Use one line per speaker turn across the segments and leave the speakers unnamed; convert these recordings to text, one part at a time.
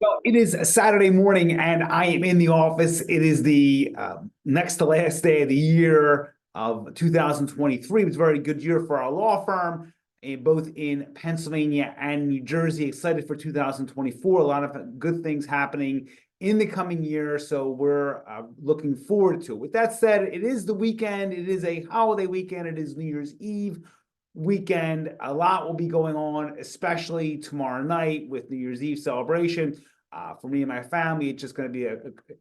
Well, it is a Saturday morning and I am in the office. It is the next to last day of the year of 2023. It was a very good year for our law firm, both in Pennsylvania and New Jersey. Excited for 2024. A lot of good things happening in the coming year. So we're looking forward to it. With that said, it is the weekend. It is a holiday weekend. It is New Year's Eve weekend. A lot will be going on, especially tomorrow night with New Year's Eve celebration. For me and my family, it's just going to be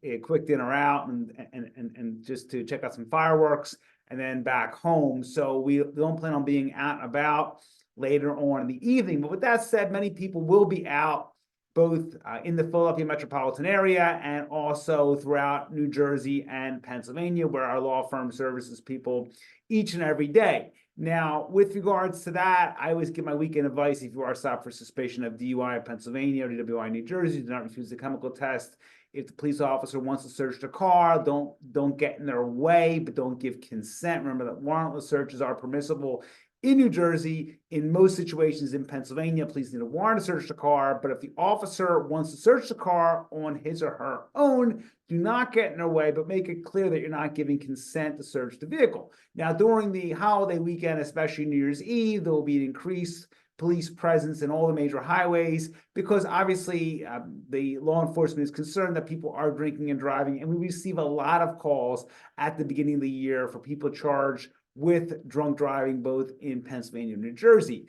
a quick dinner out and just to check out some fireworks and then back home. So we don't plan on being out and about later on in the evening. But with that said, many people will be out both in the Philadelphia metropolitan area and also throughout New Jersey and Pennsylvania, where our law firm services people each and every day. Now, with regards to that, I always give my weekend advice. If you are stopped for suspicion of DUI in Pennsylvania or DWI in New Jersey, do not refuse the chemical test. If the police officer wants to search the car, don't get in their way, but don't give consent. Remember that warrantless searches are permissible in New Jersey. In most situations in Pennsylvania, police need a warrant to search the car. But if the officer wants to search the car on his or her own, do not get in their way, but make it clear that you're not giving consent to search the vehicle. Now, during the holiday weekend, especially New Year's Eve, there will be an increased police presence in all the major highways because obviously the law enforcement is concerned that people are drinking and driving. And we receive a lot of calls at the beginning of the year for people charged with drunk driving, both in Pennsylvania and New Jersey.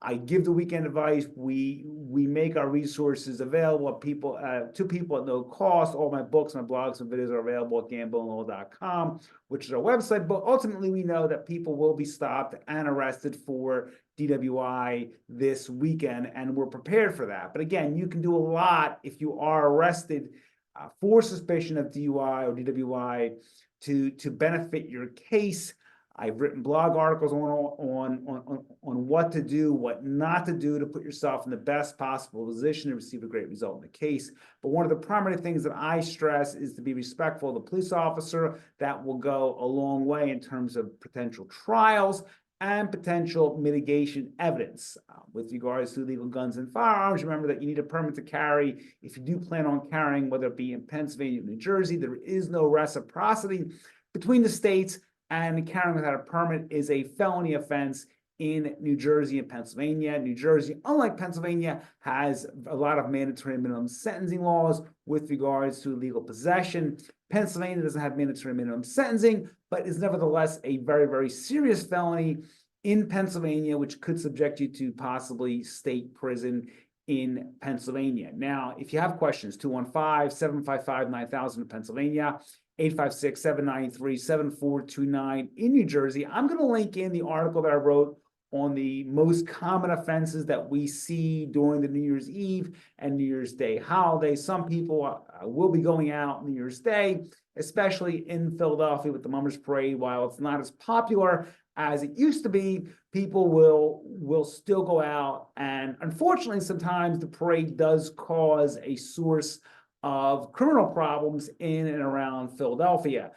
I give the weekend advice. We make our resources available to people at no cost. All my books, my blogs, and videos are available at gambonelaw.com, which is our website. But ultimately, we know that people will be stopped and arrested for DWI this weekend, and we're prepared for that. But again, you can do a lot if you are arrested for suspicion of DUI or DWI to benefit your case. I've written blog articles on what to do, what not to do to put yourself in the best possible position to receive a great result in the case. But one of the primary things that I stress is to be respectful of the police officer. That will go a long way in terms of potential trials and potential mitigation evidence. With regards to illegal guns and firearms, remember that you need a permit to carry. If you do plan on carrying, whether it be in Pennsylvania or New Jersey, there is no reciprocity between the states, and carrying without a permit is a felony offense in New Jersey and Pennsylvania. New Jersey, unlike Pennsylvania, has a lot of mandatory minimum sentencing laws with regards to illegal possession. Pennsylvania doesn't have mandatory minimum sentencing, but is nevertheless a very, very serious felony in Pennsylvania, which could subject you to possibly state prison in Pennsylvania. Now, if you have questions, 215-755-9000 in Pennsylvania, 856-793-7429 in New Jersey. I'm going to link in the article that I wrote on the most common offenses that we see during the New Year's Eve and New Year's Day holiday. Some people will be going out New Year's Day, especially in Philadelphia with the Mummers Parade. While it's not as popular as it used to be, people will still go out. And unfortunately, sometimes the parade does cause a source of criminal problems in and around Philadelphia.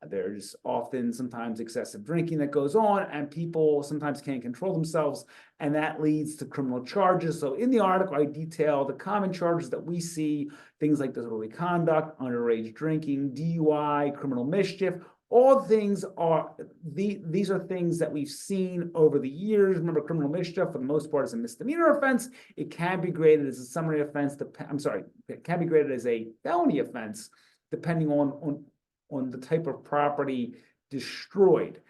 There's often sometimes excessive drinking that goes on, and people sometimes can't control themselves, and that leads to criminal charges. So in the article, I detail the common charges that we see, things like disorderly conduct, underage drinking, DUI, criminal mischief. All things are these are things that we've seen over the years. Remember, criminal mischief for the most part is a misdemeanor offense. It can be graded as a summary offense. It can be graded as a felony offense depending on the type of property destroyed.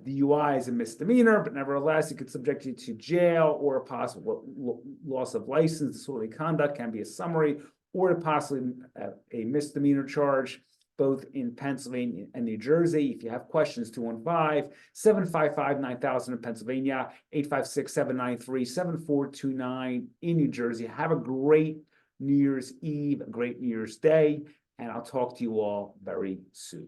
DUI is a misdemeanor, but nevertheless, it could subject you to jail or a possible loss of license. Disorderly conduct can be a summary or possibly a misdemeanor charge, both in Pennsylvania and New Jersey. If you have questions, 215-755-9000 in Pennsylvania, 856-793-7429 in New Jersey. Have a great New Year's Eve, a great New Year's Day, and I'll talk to you all very soon.